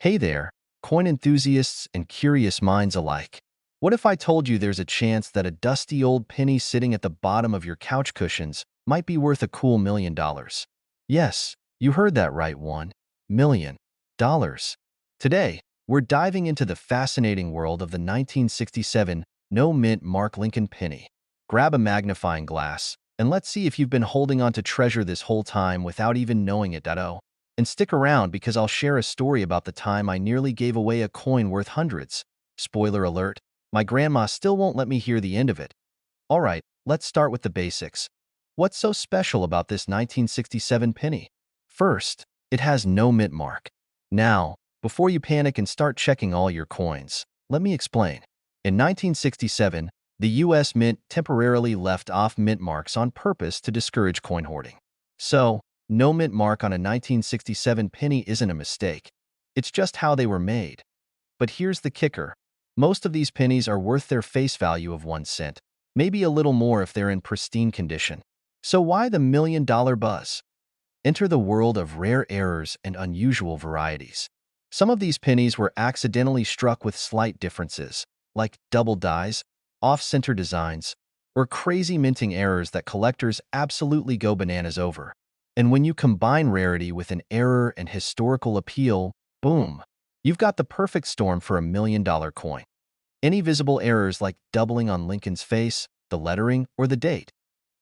Hey there, coin enthusiasts and curious minds alike. What if I told you there's a chance that a dusty old penny sitting at the bottom of your couch cushions might be worth a cool $1 million? Yes, you heard that right, $1 million. Today, we're diving into the fascinating world of the 1967 no-mint Mark Lincoln penny. Grab a magnifying glass, and let's see if you've been holding on to treasure this whole time without even knowing it. And stick around because I'll share a story about the time I nearly gave away a coin worth hundreds. Spoiler alert, my grandma still won't let me hear the end of it. Alright, let's start with the basics. What's so special about this 1967 penny? First, it has no mint mark. Now, before you panic and start checking all your coins, let me explain. In 1967, the US Mint temporarily left off mint marks on purpose to discourage coin hoarding. So, no mint mark on a 1967 penny isn't a mistake. It's just how they were made. But here's the kicker. Most of these pennies are worth their face value of 1 cent, maybe a little more if they're in pristine condition. So why the $1 million buzz? Enter the world of rare errors and unusual varieties. Some of these pennies were accidentally struck with slight differences, like double dies, off-center designs, or crazy minting errors that collectors absolutely go bananas over. And when you combine rarity with an error and historical appeal, boom, you've got the perfect storm for a $1 million coin. Any visible errors like doubling on Lincoln's face, the lettering, or the date?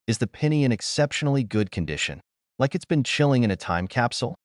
Is the penny in exceptionally good condition, like it's been chilling in a time capsule?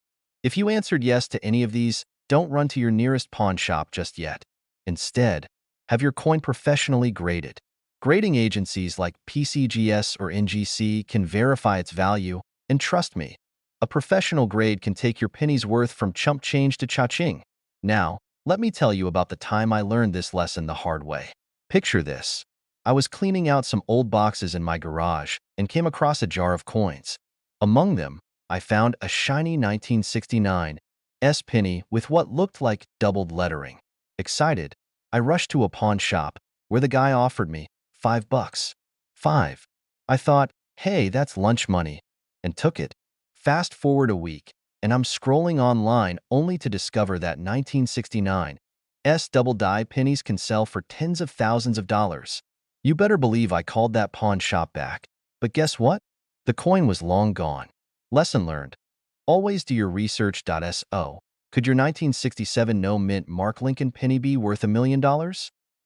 If you answered yes to any of these, don't run to your nearest pawn shop just yet. Instead, have your coin professionally graded. Grading agencies like PCGS or NGC can verify its value. And trust me, a professional grade can take your penny's worth from chump change to cha-ching. Now, let me tell you about the time I learned this lesson the hard way. Picture this. I was cleaning out some old boxes in my garage and came across a jar of coins. Among them, I found a shiny 1969 S penny with what looked like doubled lettering. Excited, I rushed to a pawn shop where the guy offered me $5. 5. I thought, hey, that's lunch money, and took it. Fast forward a week, and I'm scrolling online only to discover that 1969 S double die pennies can sell for tens of thousands of dollars. You better believe I called that pawn shop back. But guess what? The coin was long gone. Lesson learned. Always do your research. So, could your 1967 no-mint Mark Lincoln penny be worth $1 million?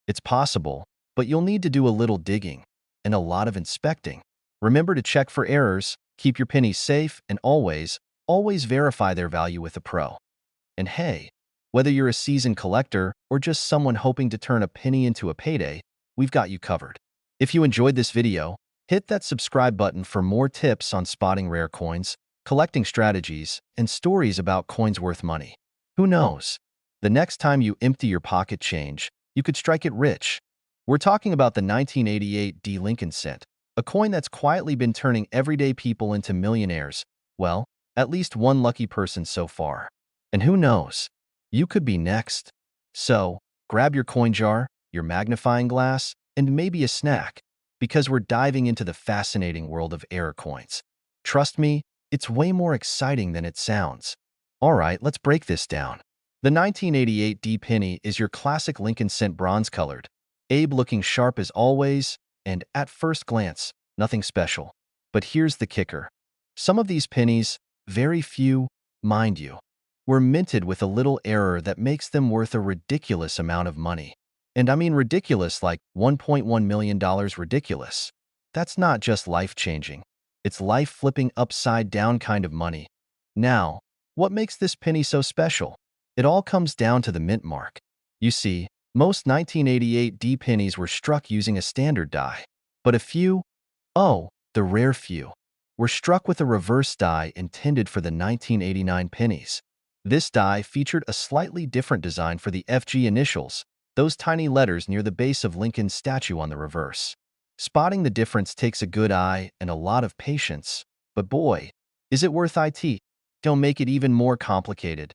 It's possible, but you'll need to do a little digging and a lot of inspecting. Remember to check for errors, keep your pennies safe, and always verify their value with a pro. And hey, whether you're a seasoned collector or just someone hoping to turn a penny into a payday, we've got you covered. If you enjoyed this video, hit that subscribe button for more tips on spotting rare coins, collecting strategies, and stories about coins worth money. Who knows? The next time you empty your pocket change, you could strike it rich. We're talking about the 1988 D Lincoln cent, a coin that's quietly been turning everyday people into millionaires. Well, at least one lucky person so far. And who knows? You could be next. So, grab your coin jar, your magnifying glass, and maybe a snack, because we're diving into the fascinating world of error coins. Trust me, it's way more exciting than it sounds. Alright, let's break this down. The 1988 D penny is your classic Lincoln cent bronze-colored, Abe looking sharp as always, and at first glance, nothing special. But here's the kicker. Some of these pennies, very few, mind you, were minted with a little error that makes them worth a ridiculous amount of money. And I mean ridiculous like $1.1 million ridiculous. That's not just life-changing. It's life-flipping upside-down kind of money. Now, what makes this penny so special? It all comes down to the mint mark. You see, most 1988 D pennies were struck using a standard die. But a few, oh, the rare few, were struck with a reverse die intended for the 1989 pennies. This die featured a slightly different design for the FG initials, those tiny letters near the base of Lincoln's statue on the reverse. Spotting the difference takes a good eye and a lot of patience. But boy, is it worth it. Don't make it even more complicated.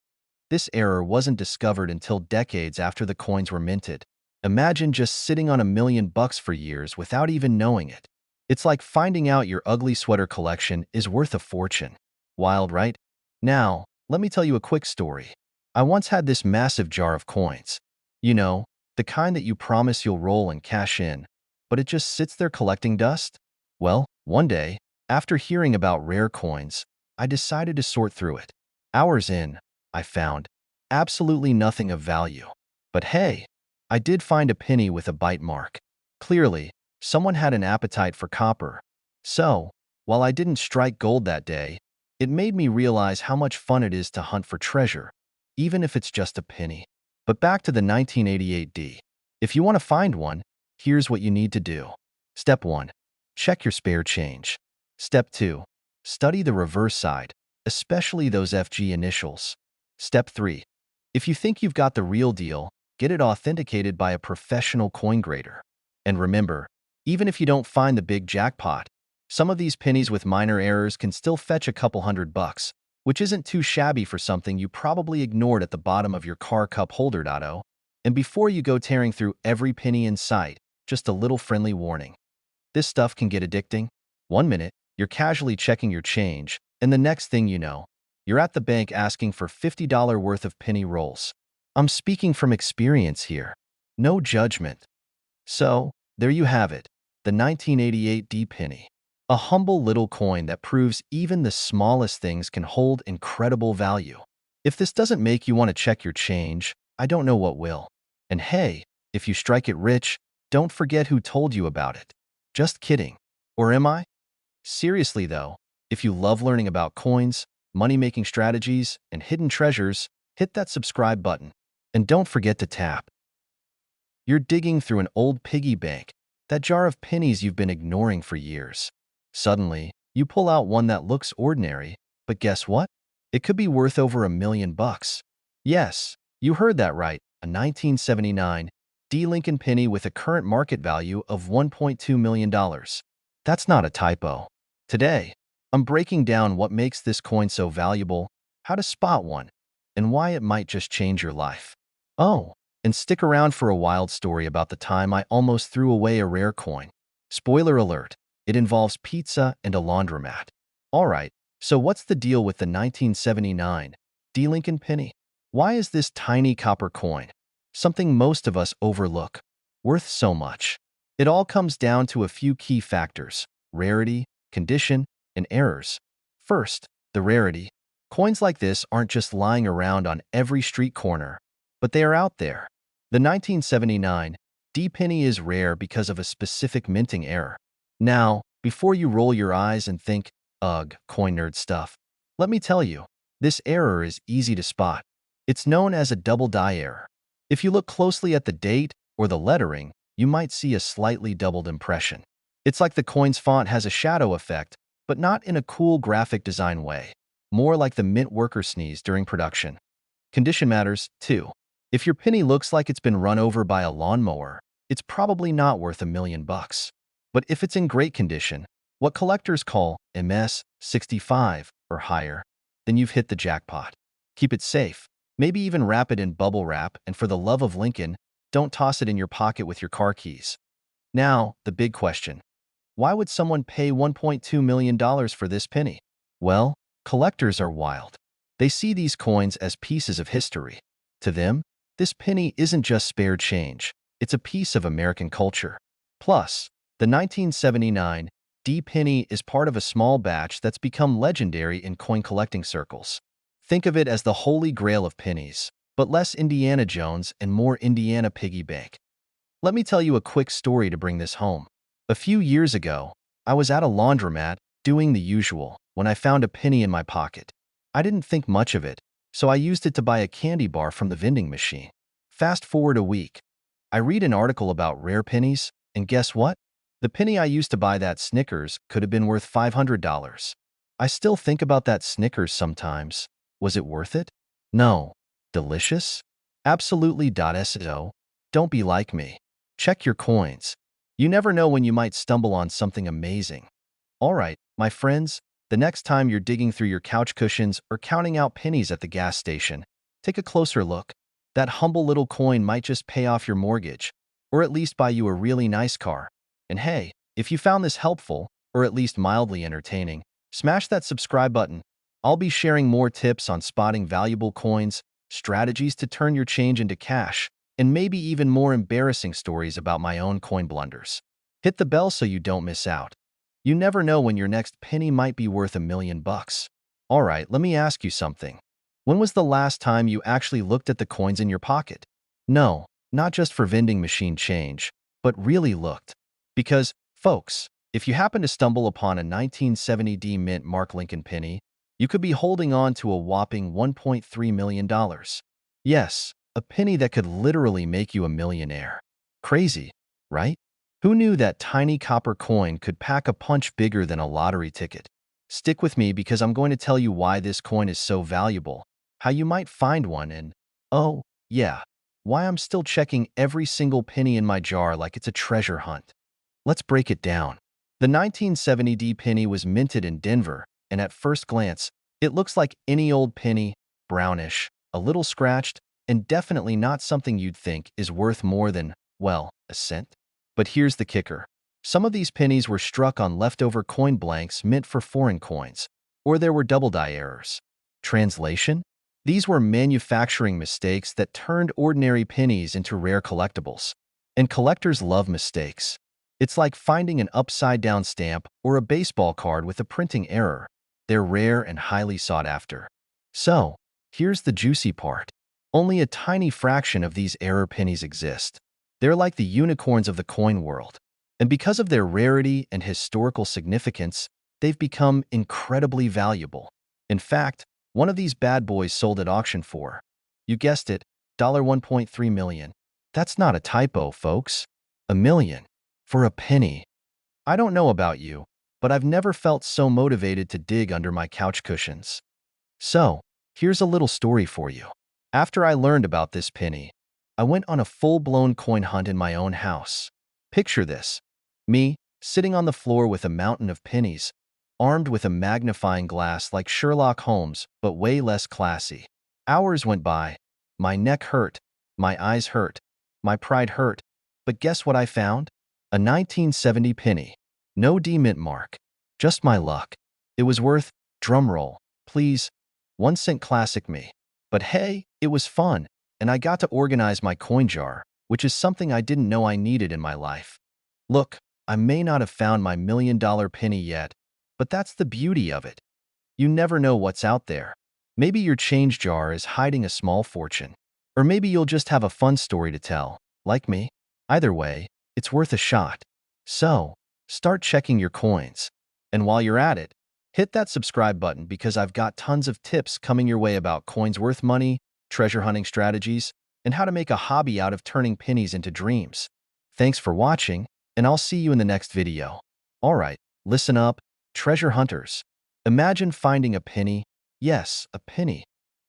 This error wasn't discovered until decades after the coins were minted. Imagine just sitting on $1 million for years without even knowing it. It's like finding out your ugly sweater collection is worth a fortune. Wild, right? Now, let me tell you a quick story. I once had this massive jar of coins. You know, the kind that you promise you'll roll and cash in, but it just sits there collecting dust? Well, one day, after hearing about rare coins, I decided to sort through it. Hours in, I found absolutely nothing of value. But hey, I did find a penny with a bite mark. Clearly, someone had an appetite for copper. So, while I didn't strike gold that day, it made me realize how much fun it is to hunt for treasure, even if it's just a penny. But back to the 1988 D. If you want to find one, here's what you need to do. Step 1. Check your spare change. Step 2. Study the reverse side, especially those FG initials. Step 3. If you think you've got the real deal, get it authenticated by a professional coin grader. And remember, even if you don't find the big jackpot, some of these pennies with minor errors can still fetch a couple $100, which isn't too shabby for something you probably ignored at the bottom of your car cup holder. And before you go tearing through every penny in sight, just a little friendly warning. This stuff can get addicting. 1 minute, you're casually checking your change, and the next thing you know, you're at the bank asking for $50 worth of penny rolls. I'm speaking from experience here. No judgment. So, there you have it, the 1988 D penny. A humble little coin that proves even the smallest things can hold incredible value. If this doesn't make you want to check your change, I don't know what will. And hey, if you strike it rich, don't forget who told you about it. Just kidding. Or am I? Seriously though, if you love learning about coins, money-making strategies, and hidden treasures, hit that subscribe button. And don't forget to tap. You're digging through an old piggy bank, that jar of pennies you've been ignoring for years. Suddenly, you pull out one that looks ordinary, but guess what? It could be worth over $1,000,000. Yes, you heard that right, a 1979 D Lincoln penny with a current market value of $1.2 million. That's not a typo. Today, I'm breaking down what makes this coin so valuable, how to spot one, and why it might just change your life. Oh, and stick around for a wild story about the time I almost threw away a rare coin. Spoiler alert, it involves pizza and a laundromat. Alright, so what's the deal with the 1979 D Lincoln penny? Why is this tiny copper coin, something most of us overlook, worth so much? It all comes down to a few key factors: rarity, condition, and errors. First, the rarity. Coins like this aren't just lying around on every street corner, but they are out there. The 1979 D penny is rare because of a specific minting error. Now, before you roll your eyes and think, ugh, coin nerd stuff, let me tell you, this error is easy to spot. It's known as a double die error. If you look closely at the date or the lettering, you might see a slightly doubled impression. It's like the coin's font has a shadow effect, but not in a cool graphic design way, more like the mint worker sneeze during production. Condition matters, too. If your penny looks like it's been run over by a lawnmower, it's probably not worth $1,000,000. But if it's in great condition, what collectors call MS-65 or higher, then you've hit the jackpot. Keep it safe. Maybe even wrap it in bubble wrap, and for the love of Lincoln, don't toss it in your pocket with your car keys. Now, the big question. Why would someone pay $1.2 million for this penny? Well, collectors are wild. They see these coins as pieces of history. To them, this penny isn't just spare change. It's a piece of American culture. Plus, the 1979 D penny is part of a small batch that's become legendary in coin collecting circles. Think of it as the holy grail of pennies, but less Indiana Jones and more Indiana piggy bank. Let me tell you a quick story to bring this home. A few years ago, I was at a laundromat doing the usual when I found a penny in my pocket. I didn't think much of it, so I used it to buy a candy bar from the vending machine. Fast forward a week. I read an article about rare pennies, and guess what? The penny I used to buy that Snickers could have been worth $500. I still think about that Snickers sometimes. Was it worth it? No. Delicious? Absolutely. So, don't be like me. Check your coins. You never know when you might stumble on something amazing. Alright, my friends, the next time you're digging through your couch cushions or counting out pennies at the gas station, take a closer look. That humble little coin might just pay off your mortgage, or at least buy you a really nice car. And hey, if you found this helpful, or at least mildly entertaining, smash that subscribe button. I'll be sharing more tips on spotting valuable coins, strategies to turn your change into cash, and maybe even more embarrassing stories about my own coin blunders. Hit the bell so you don't miss out. You never know when your next penny might be worth $1 million. Alright, let me ask you something. When was the last time you actually looked at the coins in your pocket? No, not just for vending machine change, but really looked. Because, folks, if you happen to stumble upon a 1970 mint Mark Lincoln penny, you could be holding on to a whopping $1.3 million. Yes, a penny that could literally make you a millionaire. Crazy, right? Who knew that tiny copper coin could pack a punch bigger than a lottery ticket? Stick with me because I'm going to tell you why this coin is so valuable, how you might find one, and, oh, yeah, why I'm still checking every single penny in my jar like it's a treasure hunt. Let's break it down. The 1970 penny was minted in Denver, and at first glance, it looks like any old penny, brownish, a little scratched, and definitely not something you'd think is worth more than, well, a cent. But here's the kicker. Some of these pennies were struck on leftover coin blanks meant for foreign coins, or there were double-die errors. Translation? These were manufacturing mistakes that turned ordinary pennies into rare collectibles. And collectors love mistakes. It's like finding an upside-down stamp or a baseball card with a printing error. They're rare and highly sought after. So, here's the juicy part. Only a tiny fraction of these error pennies exist. They're like the unicorns of the coin world. And because of their rarity and historical significance, they've become incredibly valuable. In fact, one of these bad boys sold at auction for, you guessed it, $1.3 million. That's not a typo, folks. $1 million. For a penny. I don't know about you, but I've never felt so motivated to dig under my couch cushions. So, here's a little story for you. After I learned about this penny, I went on a full-blown coin hunt in my own house. Picture this. Me, sitting on the floor with a mountain of pennies, armed with a magnifying glass like Sherlock Holmes, but way less classy. Hours went by. My neck hurt. My eyes hurt. My pride hurt. But guess what I found? A 1970 penny. No D-mint mark. Just my luck. It was worth, drumroll, please, 1 cent classic me. But hey, it was fun, and I got to organize my coin jar, which is something I didn't know I needed in my life. Look, I may not have found my $1 million penny yet, but that's the beauty of it. You never know what's out there. Maybe your change jar is hiding a small fortune. Or maybe you'll just have a fun story to tell, like me. Either way, it's worth a shot. So, start checking your coins. And while you're at it, hit that subscribe button because I've got tons of tips coming your way about coins worth money, treasure hunting strategies, and how to make a hobby out of turning pennies into dreams. Thanks for watching, and I'll see you in the next video. Alright, listen up, treasure hunters. Imagine finding a penny, yes, a penny,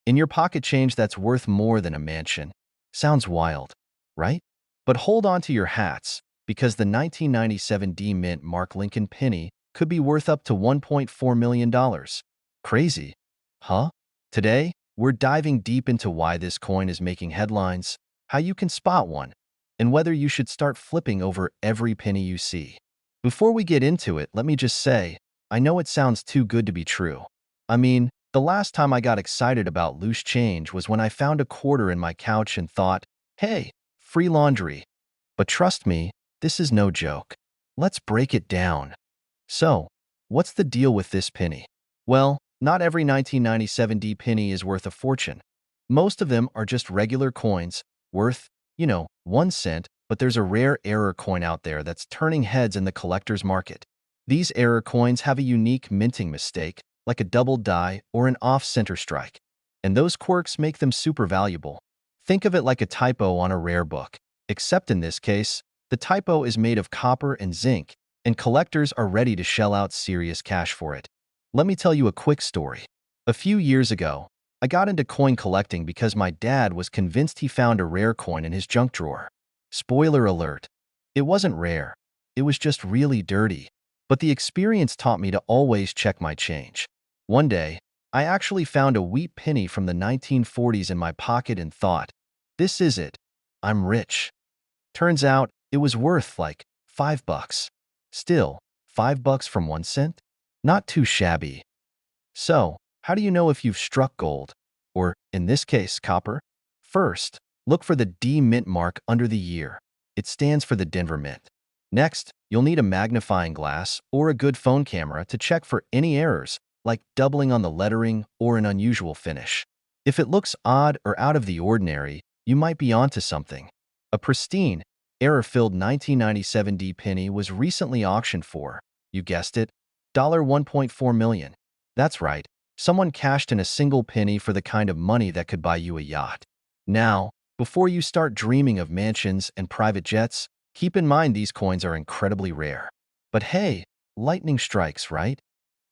in your pocket change that's worth more than a mansion. Sounds wild, right? But hold on to your hats, because the 1997 D-mint Mark Lincoln penny could be worth up to $1.4 million. Crazy, huh? Today, we're diving deep into why this coin is making headlines, how you can spot one, and whether you should start flipping over every penny you see. Before we get into it, let me just say, I know it sounds too good to be true. I mean, the last time I got excited about loose change was when I found a quarter in my couch and thought, hey, free laundry. But trust me, this is no joke. Let's break it down. So, what's the deal with this penny? Well, not every 1997 D penny is worth a fortune. Most of them are just regular coins, worth, 1 cent, but there's a rare error coin out there that's turning heads in the collector's market. These error coins have a unique minting mistake, like a double die or an off-center strike. And those quirks make them super valuable. Think of it like a typo on a rare book. Except in this case, the typo is made of copper and zinc, and collectors are ready to shell out serious cash for it. Let me tell you a quick story. A few years ago, I got into coin collecting because my dad was convinced he found a rare coin in his junk drawer. Spoiler alert, it wasn't rare. It was just really dirty. But the experience taught me to always check my change. One day, I actually found a wheat penny from the 1940s in my pocket and thought, this is it. I'm rich. Turns out, it was worth like $5. Still, $5 from 1 cent? Not too shabby. So, how do you know if you've struck gold? or in this case, copper. First, look for the D mint mark under the year. It stands for the Denver Mint. Next, you'll need a magnifying glass or a good phone camera to check for any errors, like doubling on the lettering or an unusual finish. If it looks odd or out of the ordinary, you might be onto something. A pristine, error-filled 1997 D penny was recently auctioned for, you guessed it, $1.4 million. That's right, someone cashed in a single penny for the kind of money that could buy you a yacht. Now, before you start dreaming of mansions and private jets, keep in mind these coins are incredibly rare. But hey, lightning strikes, right?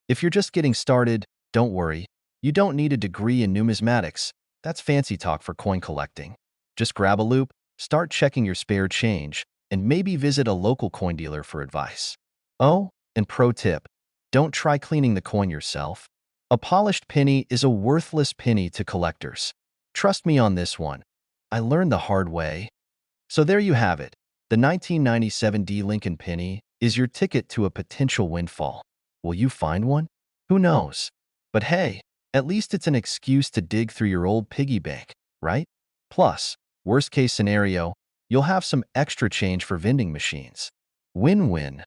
If you're just getting started, don't worry. You don't need a degree in numismatics. That's fancy talk for coin collecting. Just grab a loop, start checking your spare change, and maybe visit a local coin dealer for advice. Oh, and pro tip, don't try cleaning the coin yourself. A polished penny is a worthless penny to collectors. Trust me on this one. I learned the hard way. So there you have it. The 1997 D Lincoln penny is your ticket to a potential windfall. Will you find one? Who knows? But hey, at least it's an excuse to dig through your old piggy bank, right? Plus, worst case scenario, you'll have some extra change for vending machines. Win-win.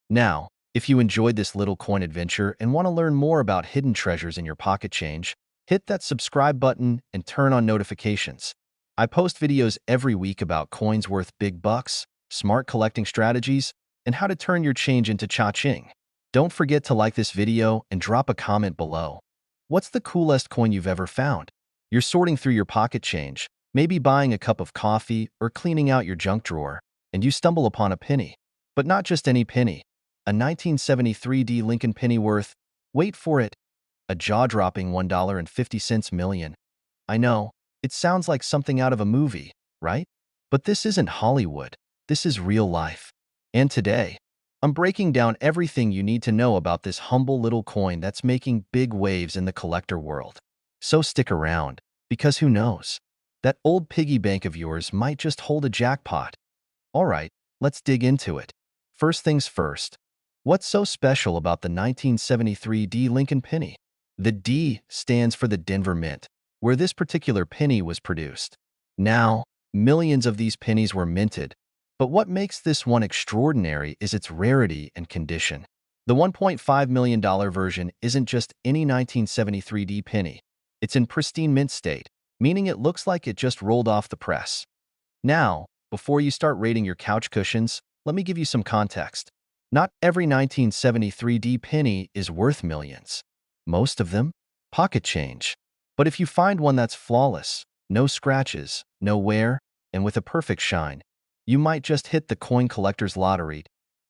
Now, if you enjoyed this little coin adventure and want to learn more about hidden treasures in your pocket change, hit that subscribe button and turn on notifications. I post videos every week about coins worth big bucks, smart collecting strategies, and how to turn your change into cha-ching. Don't forget to like this video and drop a comment below. What's the coolest coin you've ever found? You're sorting through your pocket change, maybe buying a cup of coffee or cleaning out your junk drawer, and you stumble upon a penny. But not just any penny. A 1973 D Lincoln penny worth, wait for it, a jaw-dropping $1.50 million. I know, it sounds like something out of a movie, right? But this isn't Hollywood. This is real life. And today, I'm breaking down everything you need to know about this humble little coin that's making big waves in the collector world. So stick around, because who knows? That old piggy bank of yours might just hold a jackpot. All right, let's dig into it. First things first, what's so special about the 1973 D Lincoln penny? The D stands for the Denver Mint, where this particular penny was produced. Now, millions of these pennies were minted, but what makes this one extraordinary is its rarity and condition. The $1.5 million version isn't just any 1973 D penny. It's in pristine mint state, meaning it looks like it just rolled off the press. Now, before you start rating your couch cushions, let me give you some context. Not every 1973 D penny is worth millions. Most of them, pocket change. But if you find one that's flawless, no scratches, no wear, and with a perfect shine, you might just hit the coin collector's lottery.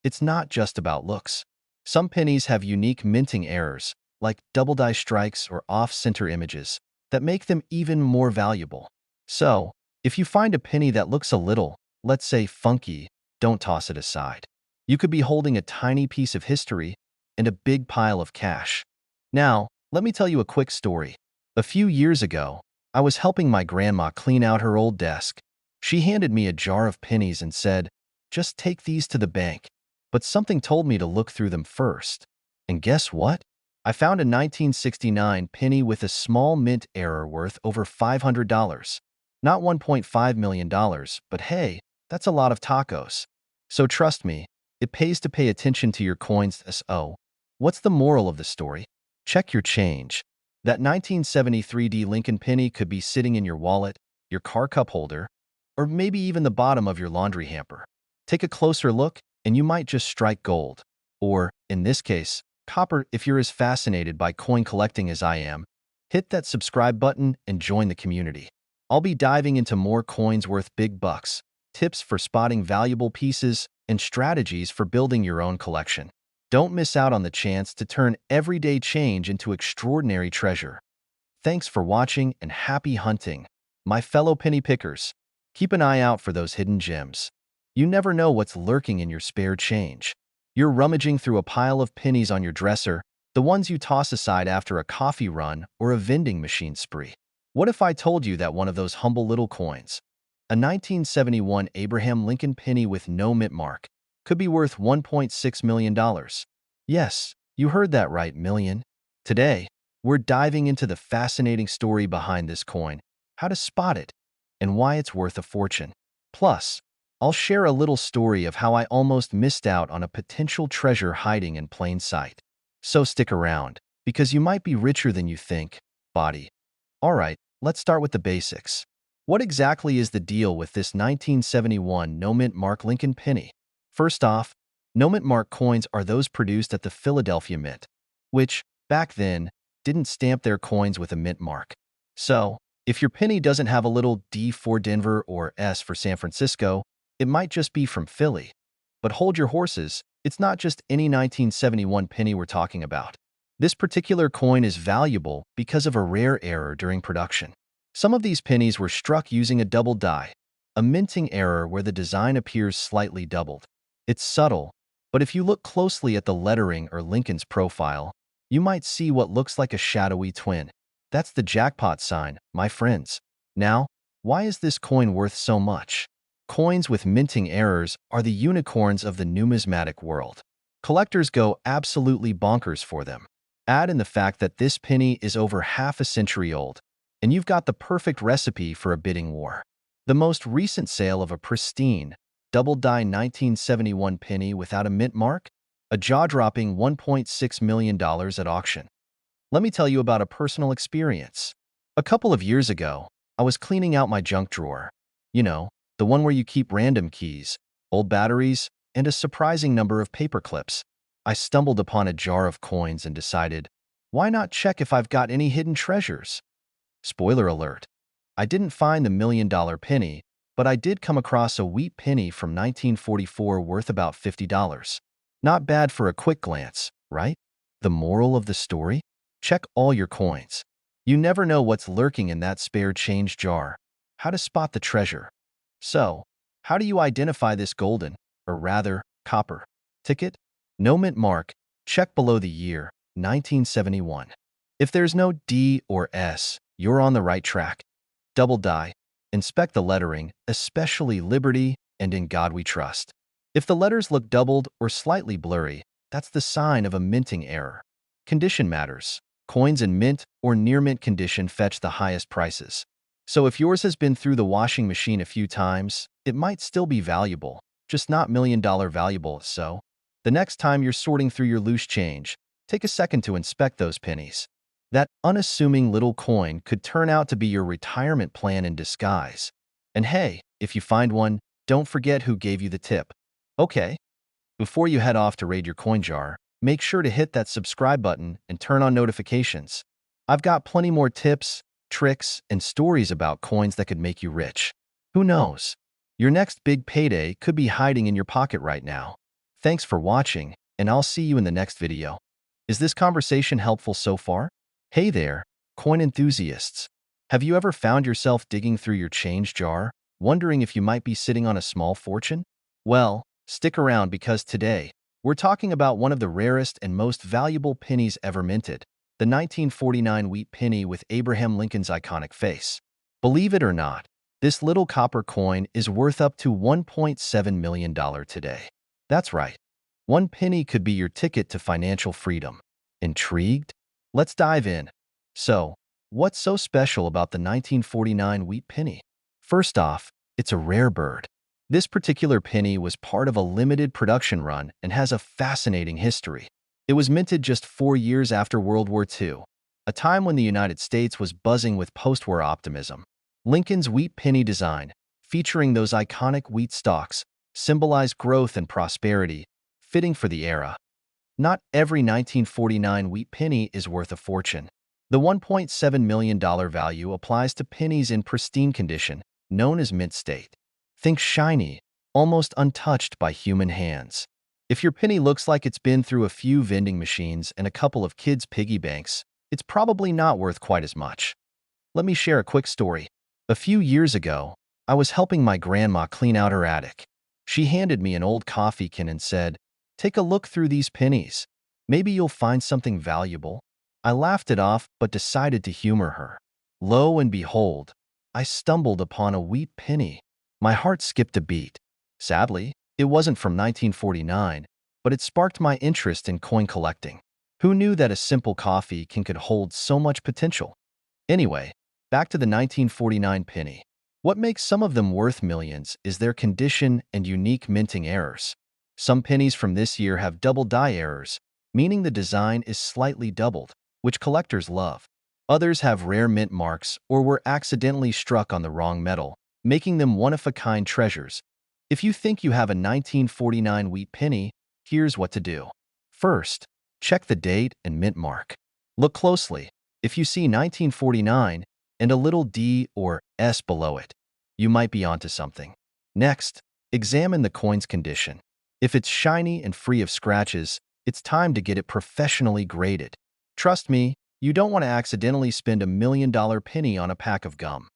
It's not just about looks. Some pennies have unique minting errors, like double-die strikes or off-center images, that make them even more valuable. So, if you find a penny that looks a little, let's say funky, don't toss it aside. You could be holding a tiny piece of history and a big pile of cash. Now, let me tell you a quick story. A few years ago, I was helping my grandma clean out her old desk. She handed me a jar of pennies and said, "Just take these to the bank." But something told me to look through them first. And guess what? I found a 1969 penny with a small mint error worth over $500. Not $1.5 million, but hey, that's a lot of tacos. So trust me, it pays to pay attention to your coins. So, what's the moral of the story? Check your change. That 1973 D Lincoln penny could be sitting in your wallet, your car cup holder, or maybe even the bottom of your laundry hamper. Take a closer look, and you might just strike gold. Or, in this case, copper. If you're as fascinated by coin collecting as I am, hit that subscribe button and join the community. I'll be diving into more coins worth big bucks, tips for spotting valuable pieces, and strategies for building your own collection. Don't miss out on the chance to turn everyday change into extraordinary treasure. Thanks for watching and happy hunting, my fellow penny pickers. Keep an eye out for those hidden gems. You never know what's lurking in your spare change. You're rummaging through a pile of pennies on your dresser, the ones you toss aside after a coffee run or a vending machine spree. What if I told you that one of those humble little coins, a 1971 Abraham Lincoln penny with no mint mark, could be worth $1.6 million? Yes, you heard that right, million. Today, we're diving into the fascinating story behind this coin, how to spot it, and why it's worth a fortune. Plus, I'll share a little story of how I almost missed out on a potential treasure hiding in plain sight. So stick around, because you might be richer than you think, body. Alright, let's start with the basics. What exactly is the deal with this 1971 no-mint Mark Lincoln penny? First off, no-mint Mark coins are those produced at the Philadelphia Mint, which, back then, didn't stamp their coins with a mint mark. So, if your penny doesn't have a little D for Denver or S for San Francisco, it might just be from Philly. But hold your horses, it's not just any 1971 penny we're talking about. This particular coin is valuable because of a rare error during production. Some of these pennies were struck using a double die, a minting error where the design appears slightly doubled. It's subtle, but if you look closely at the lettering or Lincoln's profile, you might see what looks like a shadowy twin. That's the jackpot sign, my friends. Now, why is this coin worth so much? Coins with minting errors are the unicorns of the numismatic world. Collectors go absolutely bonkers for them. Add in the fact that this penny is over half a century old, and you've got the perfect recipe for a bidding war. The most recent sale of a pristine, double-die 1971 penny without a mint mark? A jaw-dropping $1.6 million at auction. Let me tell you about a personal experience. A couple of years ago, I was cleaning out my junk drawer. You know, the one where you keep random keys, old batteries, and a surprising number of paper clips. I stumbled upon a jar of coins and decided, why not check if I've got any hidden treasures? Spoiler alert, I didn't find the $1 million penny, but I did come across a wheat penny from 1944 worth about $50. Not bad for a quick glance, right? The moral of the story? Check all your coins. You never know what's lurking in that spare change jar. How to spot the treasure. So, how do you identify this golden, or rather, copper, ticket? No mint mark, check below the year, 1971. If there's no D or S, you're on the right track. Double die. Inspect the lettering, especially Liberty and In God We Trust. If the letters look doubled or slightly blurry, that's the sign of a minting error. Condition matters. Coins in mint or near mint condition fetch the highest prices. So if yours has been through the washing machine a few times, it might still be valuable, just not $1 million valuable. So, the next time you're sorting through your loose change, take a second to inspect those pennies. That unassuming little coin could turn out to be your retirement plan in disguise. And hey, if you find one, don't forget who gave you the tip. Okay, before you head off to raid your coin jar, make sure to hit that subscribe button and turn on notifications. I've got plenty more tips, tricks, and stories about coins that could make you rich. Who knows? Your next big payday could be hiding in your pocket right now. Thanks for watching, and I'll see you in the next video. Is this conversation helpful so far? Hey there, coin enthusiasts. Have you ever found yourself digging through your change jar, wondering if you might be sitting on a small fortune? Well, stick around because today, we're talking about one of the rarest and most valuable pennies ever minted, the 1949 wheat penny with Abraham Lincoln's iconic face. Believe it or not, this little copper coin is worth up to $1.7 million today. That's right. One penny could be your ticket to financial freedom. Intrigued? Let's dive in. So, what's so special about the 1949 wheat penny? First off, it's a rare bird. This particular penny was part of a limited production run and has a fascinating history. It was minted just 4 years after World War II, a time when the United States was buzzing with post-war optimism. Lincoln's wheat penny design, featuring those iconic wheat stalks, symbolized growth and prosperity, fitting for the era. Not every 1949 wheat penny is worth a fortune. The $1.7 million value applies to pennies in pristine condition, known as mint state. Think shiny, almost untouched by human hands. If your penny looks like it's been through a few vending machines and a couple of kids' piggy banks, it's probably not worth quite as much. Let me share a quick story. A few years ago, I was helping my grandma clean out her attic. She handed me an old coffee can and said, "Take a look through these pennies. Maybe you'll find something valuable." I laughed it off but decided to humor her. Lo and behold, I stumbled upon a wheat penny. My heart skipped a beat. Sadly, it wasn't from 1949, but it sparked my interest in coin collecting. Who knew that a simple coffee can could hold so much potential? Anyway, back to the 1949 penny. What makes some of them worth millions is their condition and unique minting errors. Some pennies from this year have double die errors, meaning the design is slightly doubled, which collectors love. Others have rare mint marks or were accidentally struck on the wrong metal, making them one-of-a-kind treasures. If you think you have a 1949 wheat penny, here's what to do. First, check the date and mint mark. Look closely. If you see 1949 and a little D or S below it, you might be onto something. Next, examine the coin's condition. If it's shiny and free of scratches, it's time to get it professionally graded. Trust me, you don't want to accidentally spend $1 million penny on a pack of gum.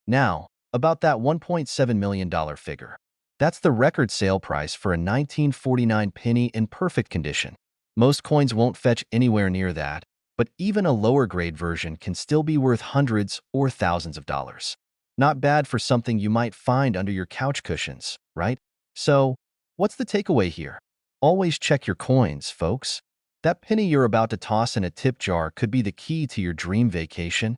Now, about that $1.7 million figure. That's the record sale price for a 1949 penny in perfect condition. Most coins won't fetch anywhere near that, but even a lower grade version can still be worth hundreds or thousands of dollars. Not bad for something you might find under your couch cushions, right? So, what's the takeaway here? Always check your coins, folks. That penny you're about to toss in a tip jar could be the key to your dream vacation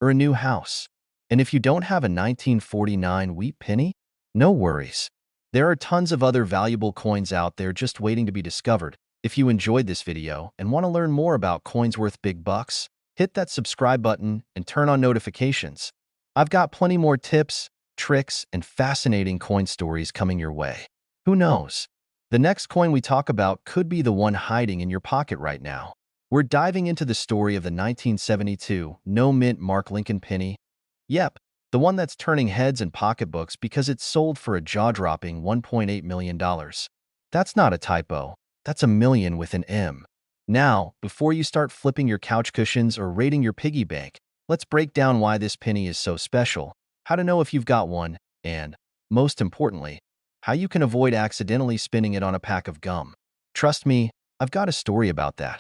or a new house. And if you don't have a 1949 wheat penny, no worries. There are tons of other valuable coins out there just waiting to be discovered. If you enjoyed this video and want to learn more about coins worth big bucks, hit that subscribe button and turn on notifications. I've got plenty more tips, tricks, and fascinating coin stories coming your way. Who knows? The next coin we talk about could be the one hiding in your pocket right now. We're diving into the story of the 1972 no-mint Mark Lincoln penny. Yep, the one that's turning heads and pocketbooks because it's sold for a jaw-dropping $1.8 million. That's not a typo. That's a million with an M. Now, before you start flipping your couch cushions or raiding your piggy bank, let's break down why this penny is so special, how to know if you've got one, and, most importantly, how you can avoid accidentally spinning it on a pack of gum. Trust me, I've got a story about that.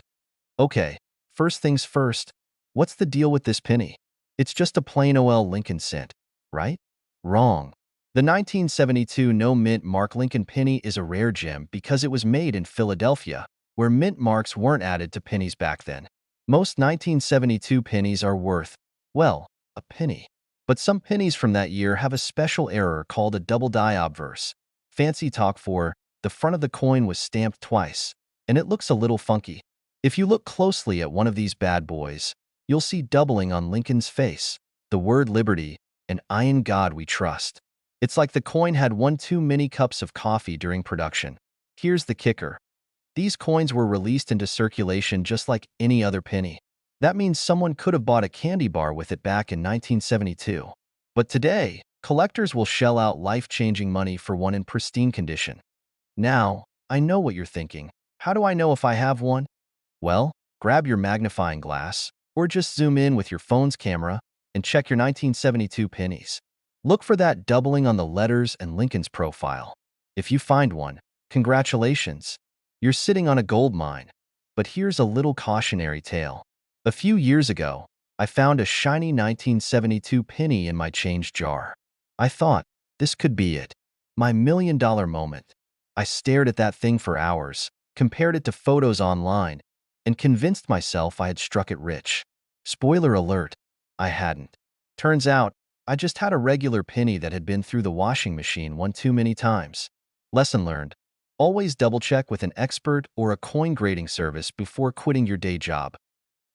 Okay, first things first, what's the deal with this penny? It's just a plain OL Lincoln cent, right? Wrong. The 1972 no-mint Mark Lincoln penny is a rare gem because it was made in Philadelphia, where mint marks weren't added to pennies back then. Most 1972 pennies are worth, well, a penny. But some pennies from that year have a special error called a double die obverse. Fancy talk for, the front of the coin was stamped twice, and it looks a little funky. If you look closely at one of these bad boys, you'll see doubling on Lincoln's face, the word liberty, and I in God we trust. It's like the coin had one too many cups of coffee during production. Here's the kicker. These coins were released into circulation just like any other penny. That means someone could have bought a candy bar with it back in 1972. But today, collectors will shell out life-changing money for one in pristine condition. Now, I know what you're thinking. How do I know if I have one? Well, grab your magnifying glass, or just zoom in with your phone's camera and check your 1972 pennies. Look for that doubling on the letters and Lincoln's profile. If you find one, congratulations. You're sitting on a gold mine. But here's a little cautionary tale. A few years ago, I found a shiny 1972 penny in my change jar. I thought, this could be it. My million-dollar moment. I stared at that thing for hours, compared it to photos online, and convinced myself I had struck it rich. Spoiler alert, I hadn't. Turns out, I just had a regular penny that had been through the washing machine one too many times. Lesson learned. Always double-check with an expert or a coin grading service before quitting your day job.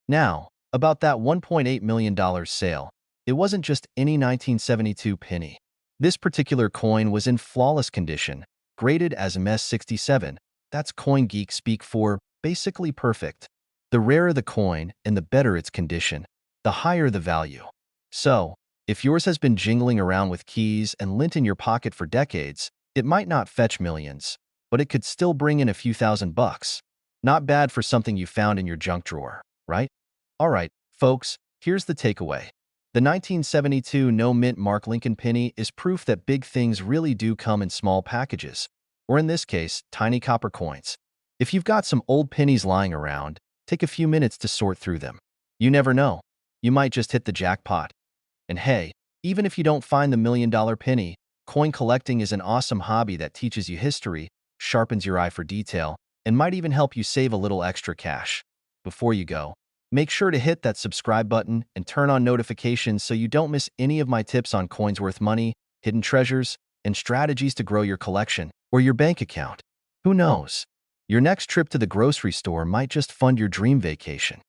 Now, about that $1.8 million sale. It wasn't just any 1972 penny. This particular coin was in flawless condition, graded as MS67. That's coin geek speak for basically perfect. The rarer the coin and the better its condition, the higher the value. So, if yours has been jingling around with keys and lint in your pocket for decades, it might not fetch millions, but it could still bring in a few $1,000s. Not bad for something you found in your junk drawer, right? Alright, folks, here's the takeaway. The 1972 no-mint Mark Lincoln penny is proof that big things really do come in small packages, or in this case, tiny copper coins. If you've got some old pennies lying around, take a few minutes to sort through them. You never know. You might just hit the jackpot. And hey, even if you don't find the million-dollar penny, coin collecting is an awesome hobby that teaches you history, sharpens your eye for detail, and might even help you save a little extra cash. Before you go, make sure to hit that subscribe button and turn on notifications so you don't miss any of my tips on coins worth money, hidden treasures, and strategies to grow your collection or your bank account. Who knows? Your next trip to the grocery store might just fund your dream vacation.